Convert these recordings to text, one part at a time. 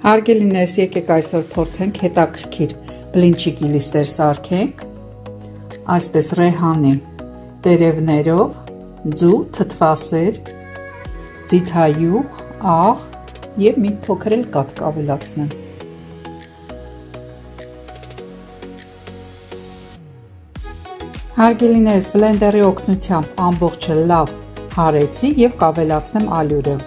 Հարգելիներս, եկեք այսօր փորձենք հետաքրքիր բլինչի գիլիստեր սարքենք, այսպես ռեհանի տերևներով, ձու, թթվասեր, ձիթայուղ, աղ և մի փոքր էլ կաթ ավելացնեմ։ Հարգելիներս, բլենդերի օգնությամբ ամբողջը լավ հարեցի և կավելացնեմ ալյուրը։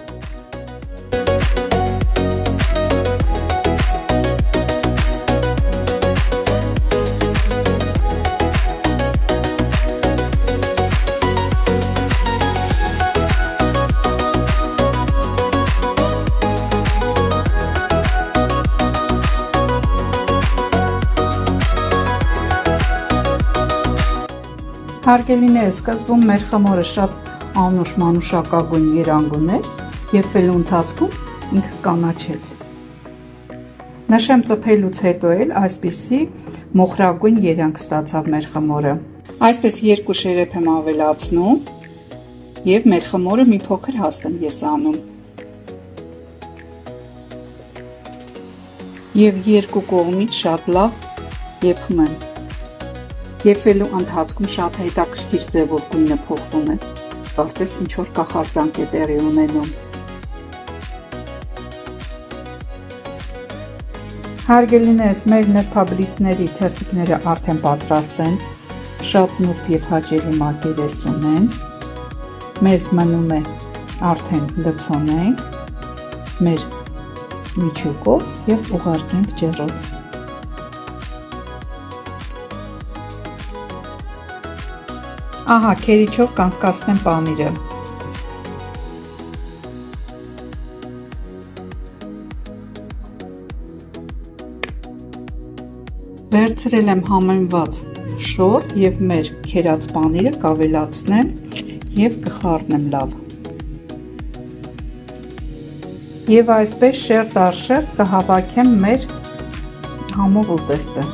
Հարգելիներս, սկզբում մեր խմորը շատ անուշ մանուշակագույն երանգուն էր և ֆելու ընթացքում ինքը կանաչեց։ Նշեմ ծփելուց հետո էլ այսպիսի մոխրագույն երանգ ստացավ մեր խմորը։ Այսպես երկու շերեփ եմ ավելացնում և մեր խմորը մի փոքր հաստ եմ ես անում։ Եվ երկու կողմից շատ լավ եփում եմ։ Եփվելու ընթացքում շատ հետաքրքիր ձևով գույնը փոխվում է, կարծես ինչ-որ կախարդանք է տեղի ունենում։ Հարգելիներս, մեր նրբաբլիթների թերթիկները արդեն պատրաստ են, շատ նուրբ և հաճելի մակերեսուն են, մեզ մնում է արդեն լցոնենք մեր միջուկով և ուղարկենք ջեռոց։ Ահա, քերիչով կանցկացնեմ պանիրը։ Վերցրել եմ համեմված շոր և մեր քերած պանիրը կավելացնեմ և կխառնեմ լավ։ Եվ այսպես շերտ առ շերտ կհավաքեմ մեր համով ուտեստը։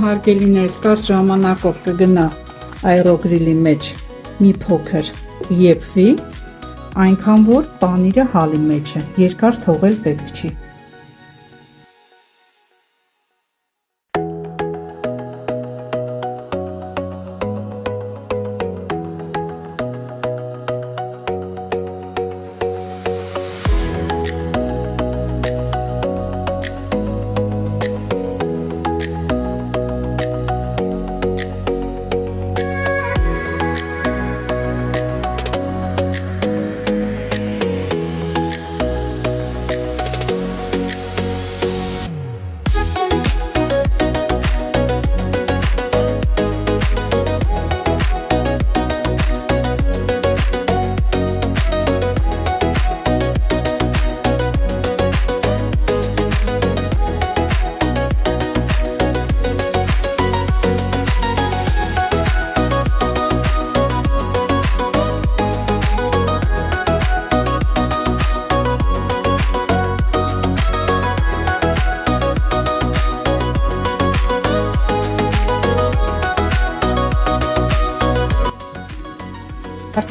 Հարգելիներս, կարճ ժամանակով կգնա այրոգրիլի մեջ մի փոքր եփվի, այնքան որ պանիրը հալի մեջ է, երկար թողել պետք չի։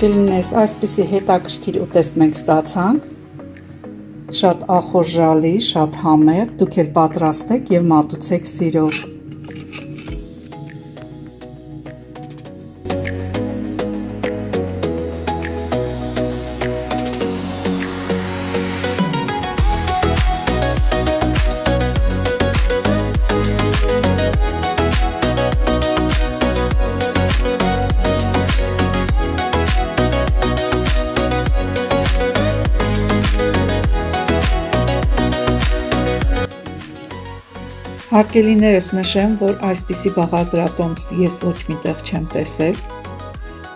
Հարգելիներս, այսպիսի հետաքրքիր ուտեստ մենք ստացանք, շատ ախորժալի, շատ համեղ, դուք էլ պատրաստեք և մատուցեք սիրով։ Հարգելիներս նշեմ, որ այսպիսի բաղադրատոմս ես ոչ միտեղ չեմ տեսել,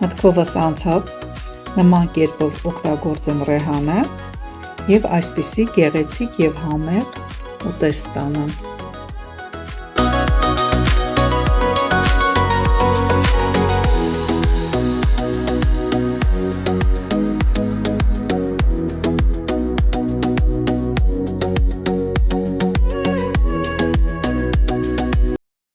մտքովս անցավ նման կերպով օգտագործեմ ռեհանը և այսպիսի գեղեցիկ և համեղ ուտեստ ստանամ։